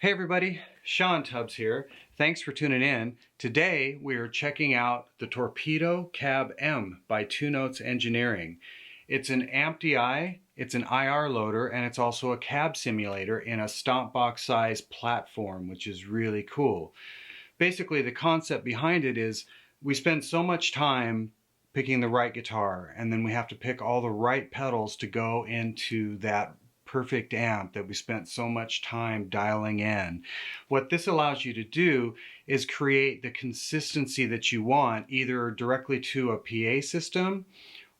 Hey everybody, Shawn Tubbs here. Thanks for tuning in. Today we are checking out the Torpedo C.A.B M by Two Notes Engineering. It's an amp DI, it's an IR loader, and it's also a cab simulator in a stomp box size platform, which is really cool. Basically the concept behind it is we spend so much time picking the right guitar, and then we have to pick all the right pedals to go into that perfect amp that we spent so much time dialing in. What this allows you to do is create the consistency that you want, either directly to a PA system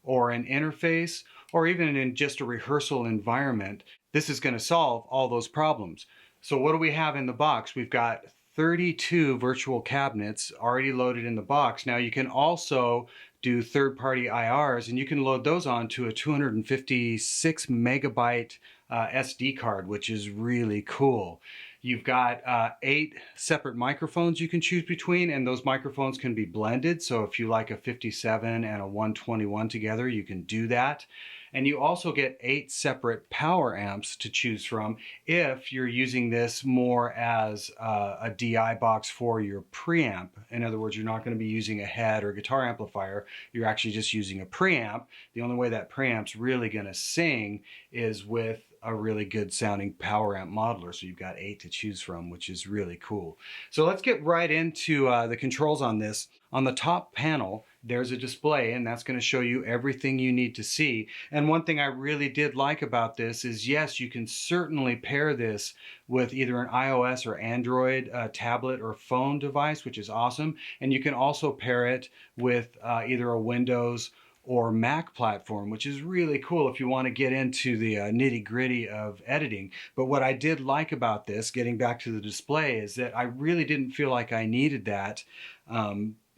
or an interface, or even in just a rehearsal environment. This is going to solve all those problems. So what do we have in the box? We've got 32 virtual cabinets already loaded in the box. Now you can also do third-party IRs, and you can load those onto a 256 megabyte SD card, which is really cool. You've got 8 separate microphones you can choose between, and those microphones can be blended. So if you like a 57 and a 121 together, you can do that. And you also get 8 separate power amps to choose from if you're using this more as a DI box for your preamp. In other words, you're not going to be using a head or guitar amplifier. You're actually just using a preamp. The only way that preamp's really going to sing is with a really good sounding power amp modeler. So you've got 8 to choose from, which is really cool. So let's get right into the controls on this. On the top panel, there's a display, and that's going to show you everything you need to see. And one thing I really did like about this is, yes, you can certainly pair this with either an iOS or Android tablet or phone device, which is awesome. And you can also pair it with either a Windows or Mac platform, which is really cool if you want to get into the nitty-gritty of editing. But what I did like about this, getting back to the display, is that I really didn't feel like I needed that.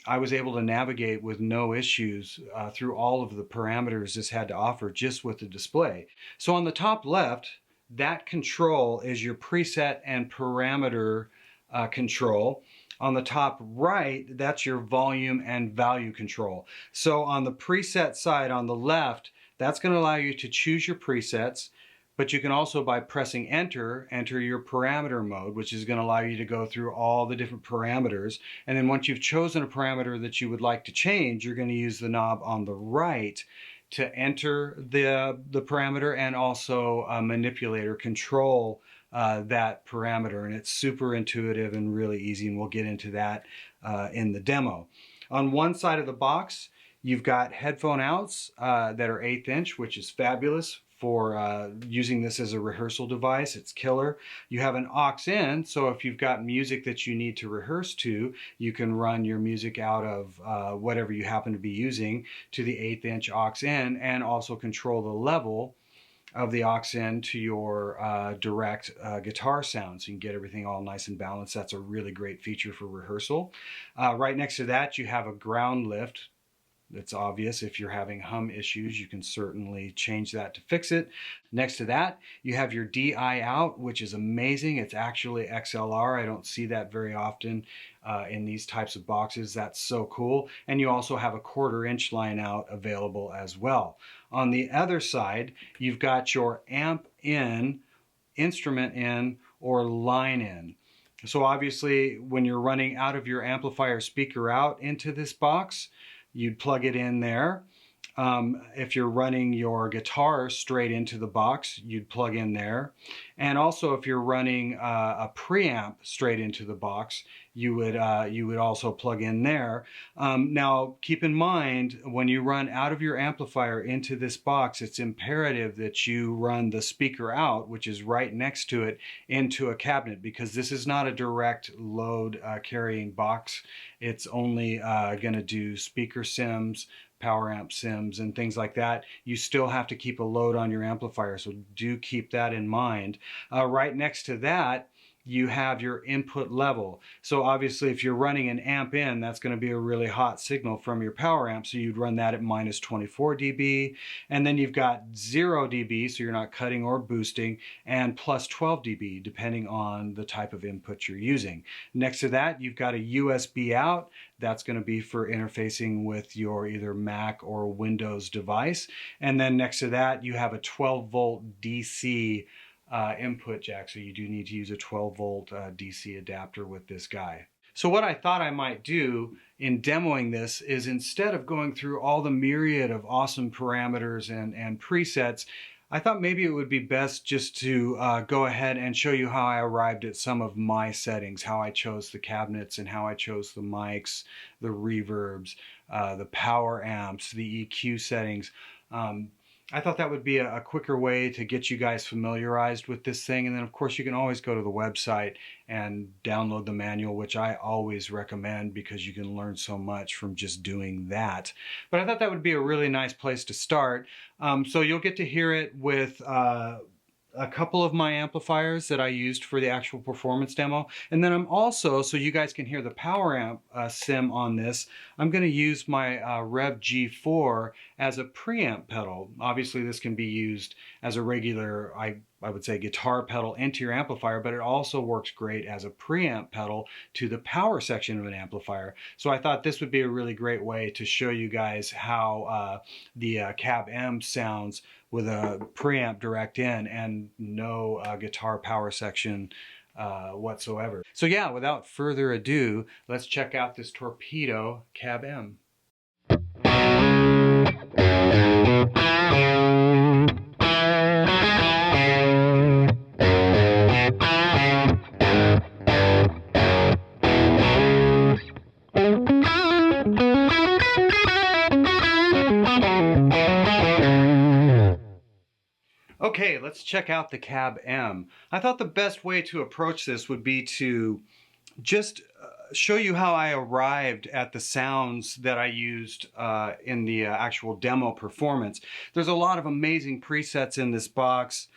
I was able to navigate with no issues through all of the parameters this had to offer just with the display. So on the top left, that control is your preset and parameter control. On the top right, that's your volume and value control. So on the preset side on the left, that's going to allow you to choose your presets, but you can also, by pressing enter your parameter mode, which is going to allow you to go through all the different parameters. And then once you've chosen a parameter that you would like to change, you're going to use the knob on the right to enter the parameter and also manipulate or control that parameter. And it's super intuitive and really easy, and we'll get into that in the demo. On one side of the box, you've got headphone outs that are 1/8 inch, which is fabulous for using this as a rehearsal device. It's killer. You have an aux in, so if you've got music that you need to rehearse to, you can run your music out of whatever you happen to be using to the 1/8 inch aux in, and also control the level of the aux in to your direct guitar sound, so you can get everything all nice and balanced. That's a really great feature for rehearsal. Right next to that, you have a ground lift. It's obvious if you're having hum issues, you can certainly change that to fix it. Next to that, you have your DI out, which is amazing. It's actually XLR. I don't see that very often in these types of boxes. That's so cool. And you also have a 1/4 inch line out available as well. On the other side, you've got your amp in, instrument in, or line in. So obviously, when you're running out of your amplifier speaker out into this box, you'd plug it in there. If you're running your guitar straight into the box, you'd plug in there. And also if you're running a preamp straight into the box, you would also plug in there. Now keep in mind, when you run out of your amplifier into this box, it's imperative that you run the speaker out, which is right next to it, into a cabinet, because this is not a direct load carrying box. It's only going to do speaker sims, power amp sims, and things like that. You still have to keep a load on your amplifier, so do keep that in mind. Right next to that, you have your input level. So obviously if you're running an amp in, that's going to be a really hot signal from your power amp, so you'd run that at -24 dB. And then you've got 0 dB, so you're not cutting or boosting, and +12 dB, depending on the type of input you're using. Next to that, you've got a USB out. That's going to be for interfacing with your either Mac or Windows device. And then next to that, you have a 12 volt DC input jack, so you do need to use a 12-volt DC adapter with this guy. So what I thought I might do in demoing this is, instead of going through all the myriad of awesome parameters and presets, I thought maybe it would be best just to go ahead and show you how I arrived at some of my settings, how I chose the cabinets and how I chose the mics, the reverbs, the power amps, the EQ settings. I thought that would be a quicker way to get you guys familiarized with this thing. And then of course you can always go to the website and download the manual, which I always recommend because you can learn so much from just doing that. But I thought that would be a really nice place to start. So you'll get to hear it with a couple of my amplifiers that I used for the actual performance demo. And then I'm also, so you guys can hear the power amp sim on this, I'm going to use my REVV G4 as a preamp pedal. Obviously this can be used as a regular, I would say, guitar pedal into your amplifier, but it also works great as a preamp pedal to the power section of an amplifier. So I thought this would be a really great way to show you guys how the C.A.B sounds with a preamp direct in and no guitar power section whatsoever. So yeah, without further ado, let's check out this Torpedo C.A.B. Okay, let's check out the C.A.B. I thought the best way to approach this would be to just show you how I arrived at the sounds that I used in the actual demo performance. There's a lot of amazing presets in this box,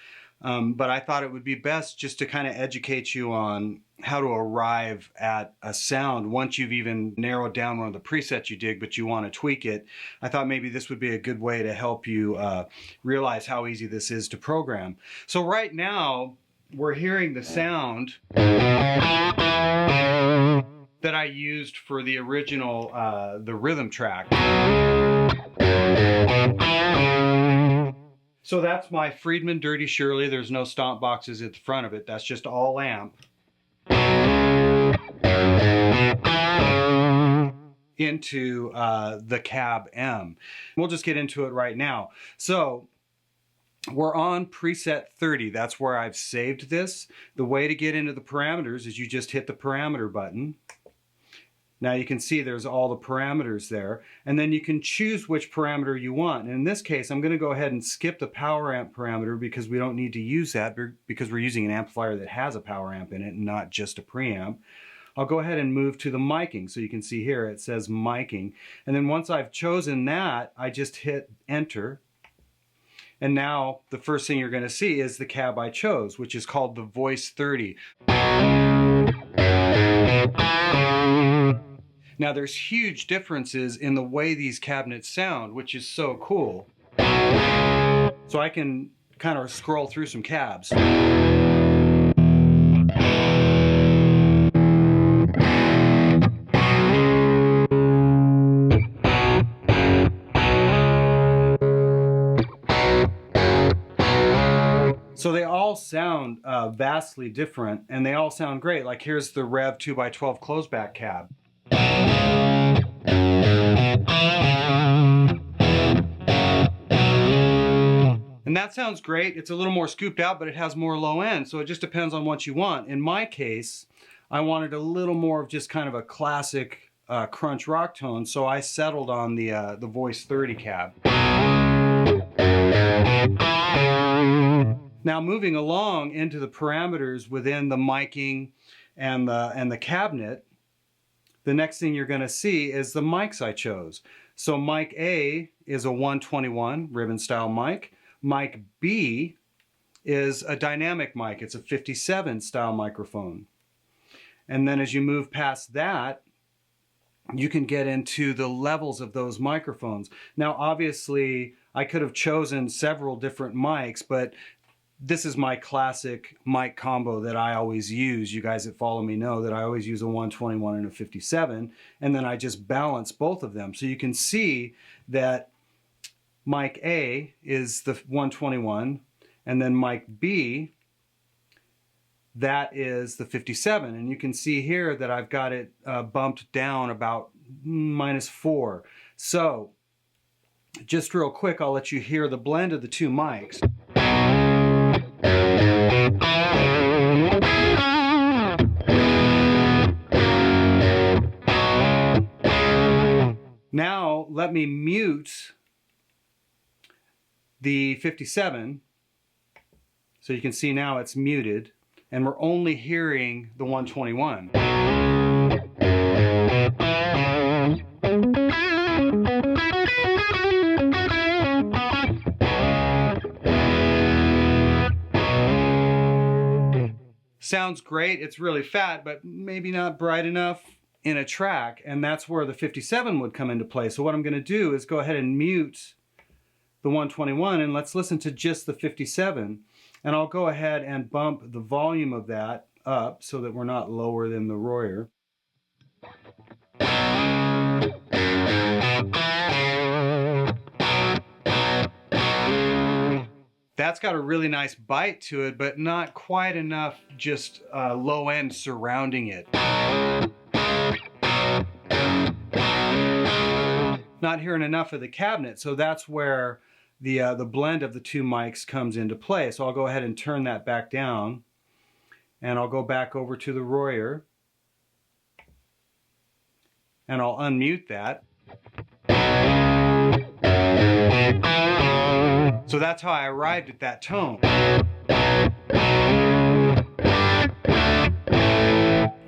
but I thought it would be best just to kind of educate you on how to arrive at a sound once you've even narrowed down one of the presets you dig, but you want to tweak it. I thought maybe this would be a good way to help you realize how easy this is to program. So right now, we're hearing the sound that I used for the original, the rhythm track. So that's my Friedman Dirty Shirley. There's no stomp boxes at the front of it. That's just all amp into the C.A.B. We'll just get into it right now. So we're on preset 30. That's where I've saved this. The way to get into the parameters is you just hit the parameter button. Now you can see there's all the parameters there, and then you can choose which parameter you want. And in this case, I'm going to go ahead and skip the power amp parameter because we don't need to use that, because we're using an amplifier that has a power amp in it and not just a preamp. I'll go ahead and move to the miking. So you can see here it says miking. And then once I've chosen that, I just hit enter. And now the first thing you're going to see is the C.A.B I chose, which is called the Voice 30. Now there's huge differences in the way these cabinets sound, which is so cool. So I can kind of scroll through some cabs. So they all sound vastly different, and they all sound great. Like here's the REVV 2x12 closeback cab. And that sounds great. It's a little more scooped out, but it has more low end, so it just depends on what you want. In my case, I wanted a little more of just kind of a classic crunch rock tone, so I settled on the Voice 30 cab. Now moving along into the parameters within the miking and the cabinet, the next thing you're going to see is the mics I chose. So mic A is a 121 ribbon style mic. Mic B is a dynamic mic. It's a 57 style microphone. And then as you move past that, you can get into the levels of those microphones. Now obviously I could have chosen several different mics, but this is my classic mic combo that I always use. You guys that follow me know that I always use a 121 and a 57, and then I just balance both of them. So you can see that mic A is the 121, and then mic B that is the 57. And you can see here that I've got it bumped down about -4. So just real quick, I'll let you hear the blend of the two mics. Now let me mute the 57. So you can see now it's muted, and we're only hearing the 121. Sounds great, it's really fat, but maybe not bright enough in a track, and that's where the 57 would come into play. So what I'm going to do is go ahead and mute the 121, and let's listen to just the 57. And I'll go ahead and bump the volume of that up so that we're not lower than the Royer. That's got a really nice bite to it, but not quite enough just low end surrounding it. Not hearing enough of the cabinet, so that's where the blend of the two mics comes into play. So I'll go ahead and turn that back down, and I'll go back over to the Royer, and I'll unmute that. So that's how I arrived at that tone.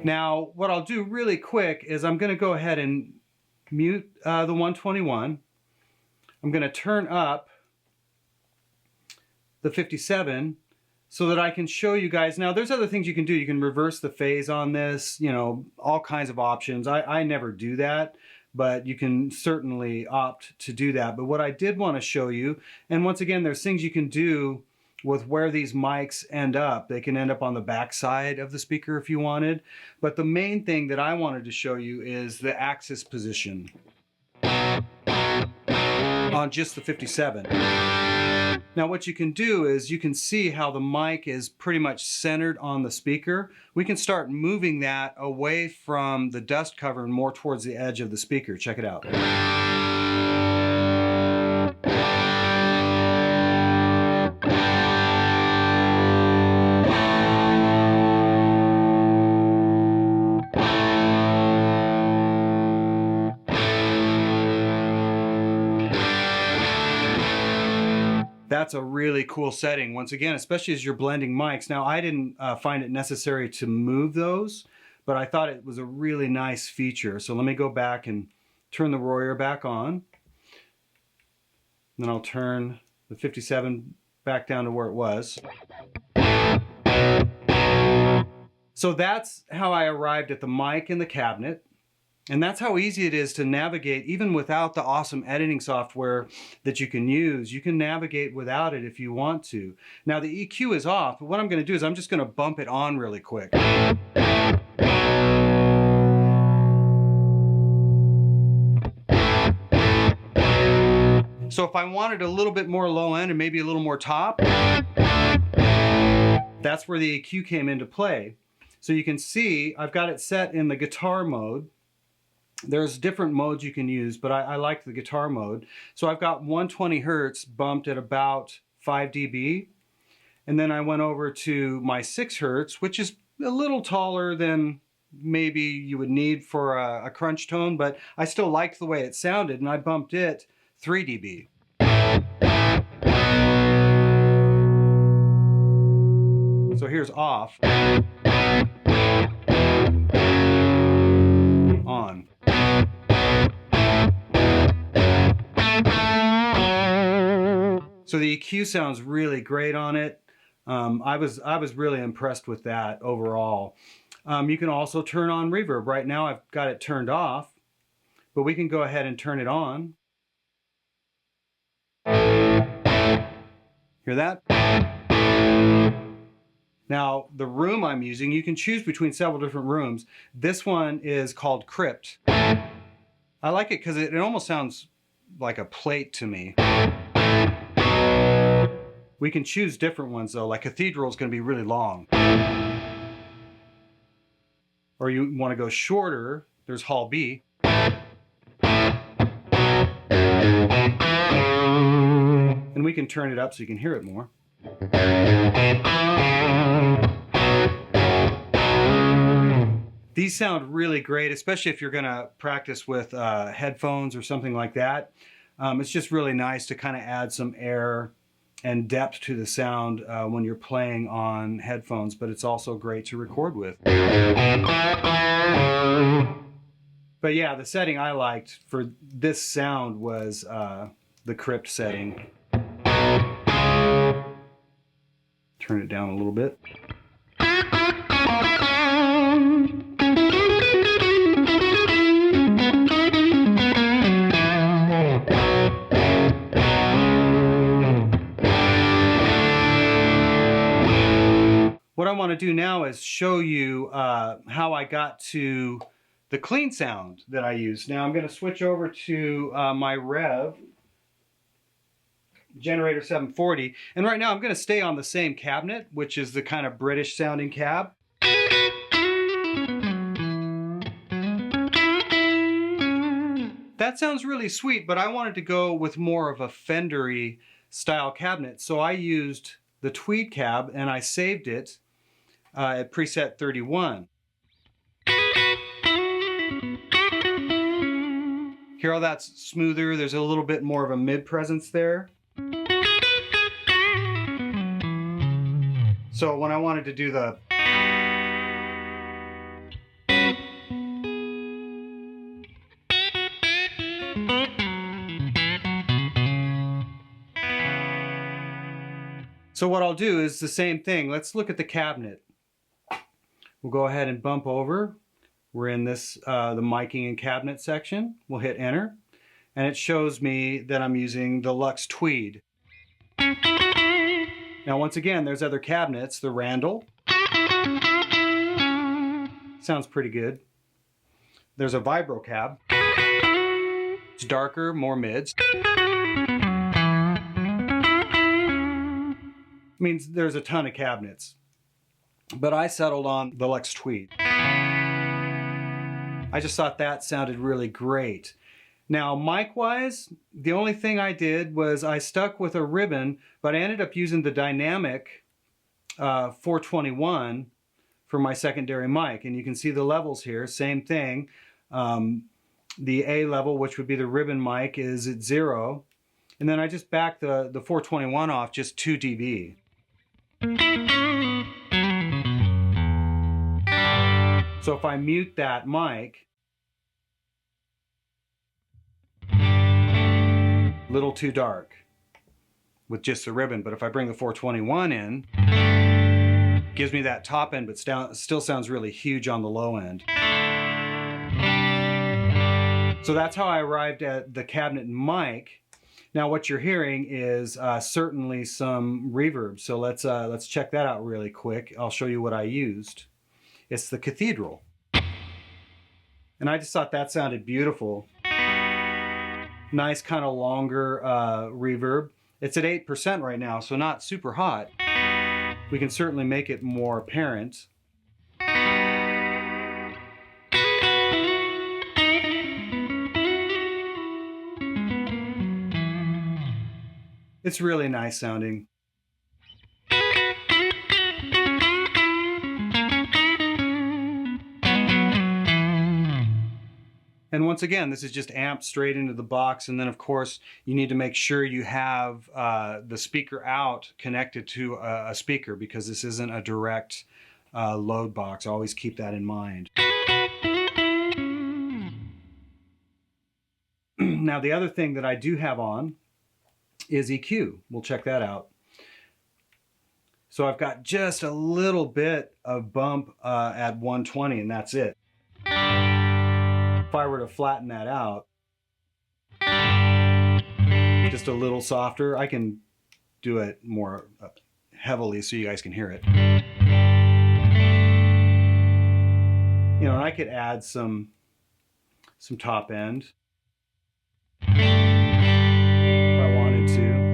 Now, what I'll do really quick is I'm going to go ahead and mute the 121. I'm going to turn up the 57 so that I can show you guys. Now, there's other things you can do. You can reverse the phase on this, you know, all kinds of options. I never do that, but you can certainly opt to do that. But what I did want to show you, and once again, there's things you can do with where these mics end up. They can end up on the back side of the speaker if you wanted. But the main thing that I wanted to show you is the axis position on just the 57. Now what you can do is you can see how the mic is pretty much centered on the speaker. We can start moving that away from the dust cover and more towards the edge of the speaker. Check it out. That's a really cool setting, once again, especially as you're blending mics. Now, I didn't find it necessary to move those, but I thought it was a really nice feature. So let me go back and turn the Royer back on. Then I'll turn the 57 back down to where it was. So that's how I arrived at the mic and the cabinet. And that's how easy it is to navigate, even without the awesome editing software that you can use. You can navigate without it if you want to. Now the EQ is off, but what I'm going to do is I'm just going to bump it on really quick. So if I wanted a little bit more low end and maybe a little more top, that's where the EQ came into play. So you can see I've got it set in the guitar mode. There's different modes you can use, but I like the guitar mode. So I've got 120 Hertz bumped at about 5 dB. And then I went over to my 6 Hertz, which is a little taller than maybe you would need for a crunch tone, but I still liked the way it sounded, and I bumped it 3 dB. So here's off. On. So the EQ sounds really great on it. I was really impressed with that overall. You can also turn on reverb. Right now I've got it turned off, but we can go ahead and turn it on. Hear that? Now, the room I'm using, you can choose between several different rooms. This one is called Crypt. I like it because it almost sounds like a plate to me. We can choose different ones though, like Cathedral is going to be really long. or you want to go shorter, there's Hall B. And we can turn it up so you can hear it more. These sound really great, especially if you're going to practice with headphones or something like that. It's just really nice to kind of add some air and depth to the sound when you're playing on headphones, but it's also great to record with. But yeah, the setting I liked for this sound was the crypt setting. Turn it down a little bit. What I want to do now is show you how I got to the clean sound that I use. Now I'm going to switch over to my Rev Generator 740, and right now I'm going to stay on the same cabinet, which is the kind of British sounding cab. That sounds really sweet, but I wanted to go with more of a Fender-y style cabinet, so I used the Tweed cab and I saved it at preset 31. Hear how that's smoother? There's a little bit more of a mid presence there. So when I wanted to do the So what I'll do is the same thing. Let's look at the cabinet. We'll go ahead and bump over. We're in this, the miking and cabinet section. We'll hit enter, and it shows me that I'm using the Luxe Tweed. Now once again, there's other cabinets, the Randall. Sounds pretty good. There's a Vibro cab. It's darker, more mids. Means there's a ton of cabinets, but I settled on the Luxe Tweed. I just thought that sounded really great. Now mic wise, the only thing I did was I stuck with a ribbon, but I ended up using the dynamic 421 for my secondary mic, and you can see the levels here, same thing. The A level, which would be the ribbon mic, is at 0, and then I just backed the 421 off just 2 dB. So if I mute that mic, a little too dark with just the ribbon, but if I bring the 421 in, it gives me that top end, but still sounds really huge on the low end. So that's how I arrived at the cabinet and mic. Now what you're hearing is certainly some reverb, so let's check that out really quick. I'll show you what I used. It's the Cathedral. And I just thought that sounded beautiful. Nice kind of longer reverb. It's at 8% right now, so not super hot. We can certainly make it more apparent. It's really nice sounding. And once again, this is just amped straight into the box, and then of course you need to make sure you have the speaker out connected to a speaker, because this isn't a direct load box. Always keep that in mind. Now the other thing that I do have on is EQ. We'll check that out. So I've got just a little bit of bump at 120, and that's it. If I were to flatten that out just a little softer, I can do it more heavily so you guys can hear it. You know, and I could add some top end if I wanted to.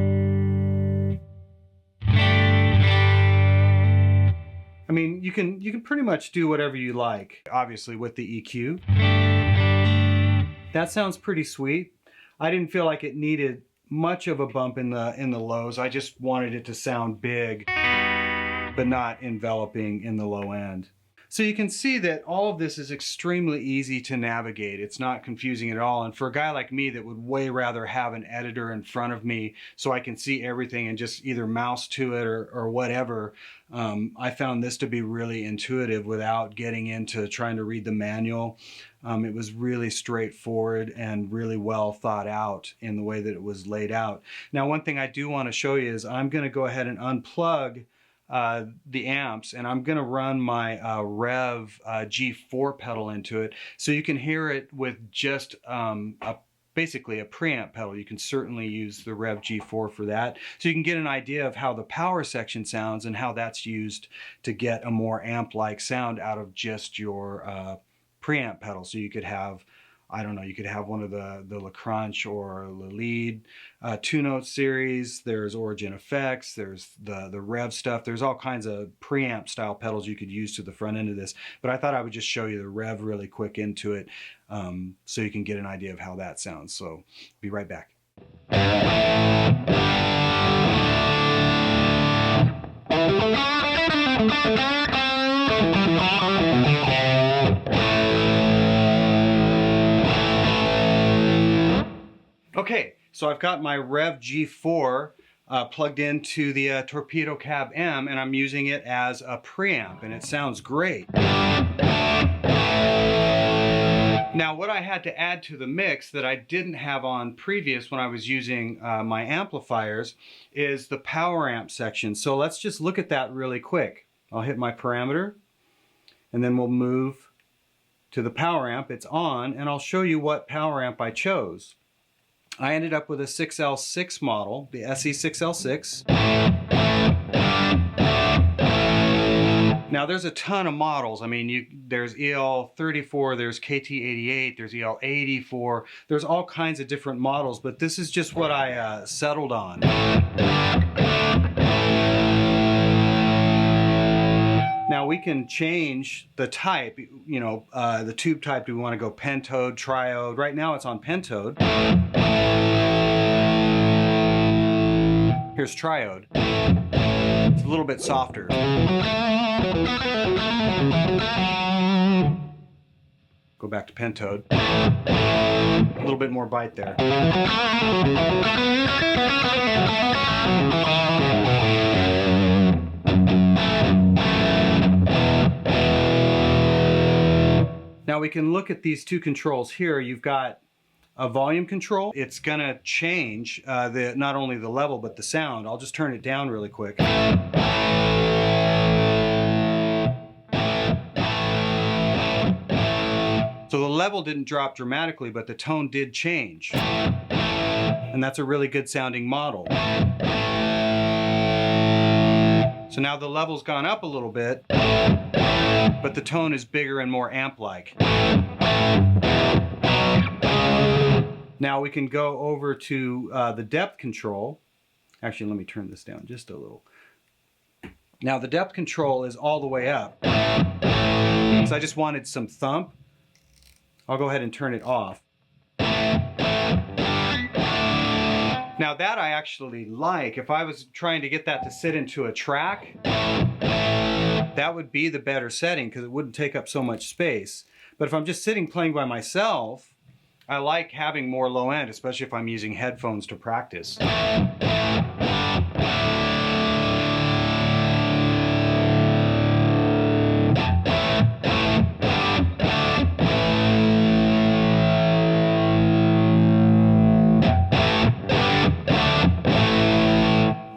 I mean, you can pretty much do whatever you like, obviously with the EQ. That sounds pretty sweet. I didn't feel like it needed much of a bump in the lows. I just wanted it to sound big, but not enveloping in the low end. So you can see that all of this is extremely easy to navigate. It's not confusing at all. And for a guy like me that would way rather have an editor in front of me so I can see everything and just either mouse to it or whatever, I found this to be really intuitive without getting into trying to read the manual. It was really straightforward and really well thought out in the way that it was laid out. Now, one thing I do want to show you is I'm going to go ahead and unplug the amps, and I'm going to run my REVV G4 pedal into it so you can hear it with just basically a preamp pedal. You can certainly use the REVV G4 for that, so you can get an idea of how the power section sounds and how that's used to get a more amp-like sound out of just your preamp pedal. So you could have, I don't know, you could have one of the LaCrunch or the Lead two-note series. There's Origin Effects, there's the REVV stuff. There's all kinds of preamp style pedals you could use to the front end of this. But I thought I would just show you the REVV really quick into it so you can get an idea of how that sounds. So be right back. Okay, so I've got my REVV G4 plugged into the Torpedo C.A.B M, and I'm using it as a preamp, and it sounds great. Now, what I had to add to the mix that I didn't have on previous when I was using my amplifiers is the power amp section. So let's just look at that really quick. I'll hit my parameter, and then we'll move to the power amp. It's on, and I'll show you what power amp I chose. I ended up with a 6L6 model, the SE6L6. Now there's a ton of models. I mean, there's EL34, there's KT88, there's EL84, there's all kinds of different models, but this is just what I settled on. Now we can change the type, you know, the tube type. Do we want to go pentode, triode? Right now it's on pentode. Here's triode. It's a little bit softer. Go back to pentode. A little bit more bite there. Now we can look at these two controls here. You've got a volume control. It's gonna change not only the level but the sound. I'll just turn it down really quick. So the level didn't drop dramatically, but the tone did change. And that's a really good sounding model. So now the level's gone up a little bit, but the tone is bigger and more amp-like. Now we can go over to the depth control. Actually, let me turn this down just a little. Now the depth control is all the way up. So I just wanted some thump. I'll go ahead and turn it off. Now that I actually like. If I was trying to get that to sit into a track, that would be the better setting because it wouldn't take up so much space. But if I'm just sitting playing by myself, I like having more low end, especially if I'm using headphones to practice.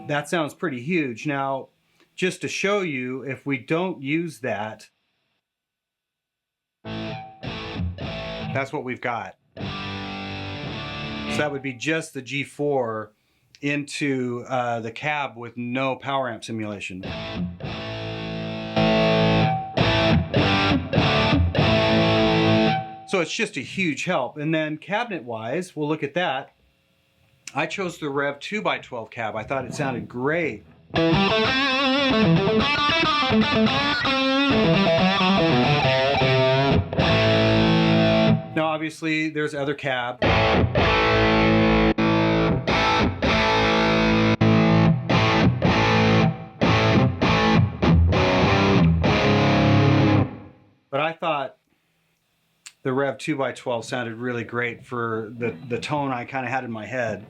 That sounds pretty huge. Now, just to show you, if we don't use that, that's what we've got. So that would be just the G4 into the cab with no power amp simulation. So it's just a huge help. And then cabinet-wise, we'll look at that. I chose the REVV 2x12 cab. I thought it sounded great. Now obviously there's other cab. But I thought the Rev 2x12 sounded really great for the tone I kind of had in my head.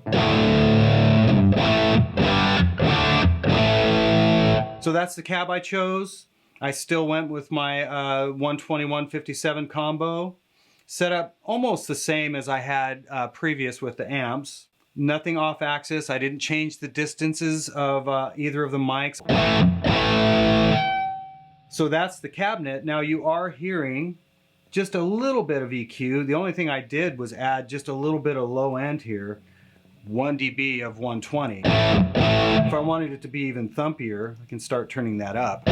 So that's the cab I chose. I still went with my 120-157 combo. Set up almost the same as I had previous with the amps. Nothing off axis. I didn't change the distances of either of the mics. So that's the cabinet. Now you are hearing just a little bit of EQ. The only thing I did was add just a little bit of low end here. 1 dB of 120. If I wanted it to be even thumpier, I can start turning that up.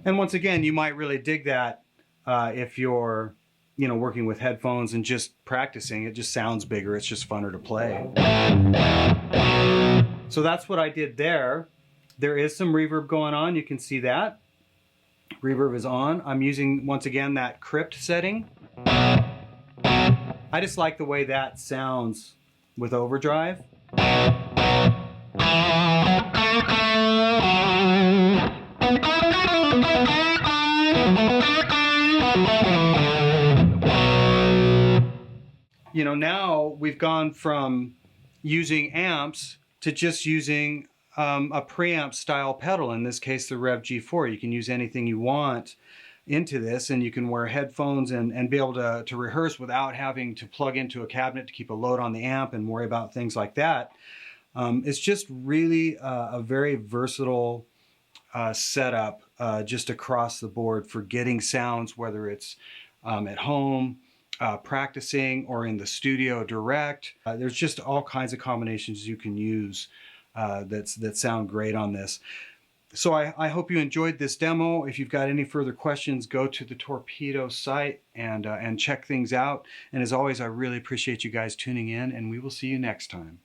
And once again, you might really dig that if you're, you know, working with headphones and just practicing. It just sounds bigger. It's just funner to play. So that's what I did there. There is some reverb going on. You can see that. Reverb is on. I'm using, once again, that crypt setting. I just like the way that sounds with overdrive. You know, now we've gone from using amps to just using a preamp style pedal, in this case the REVV G4. You can use anything you want into this, and you can wear headphones and be able to rehearse without having to plug into a cabinet to keep a load on the amp and worry about things like that. It's just really a very versatile setup just across the board for getting sounds, whether it's at home, practicing, or in the studio direct. There's just all kinds of combinations you can use that sound great on this. So I hope you enjoyed this demo. If you've got any further questions, go to the Torpedo site and check things out. And as always, I really appreciate you guys tuning in, and we will see you next time.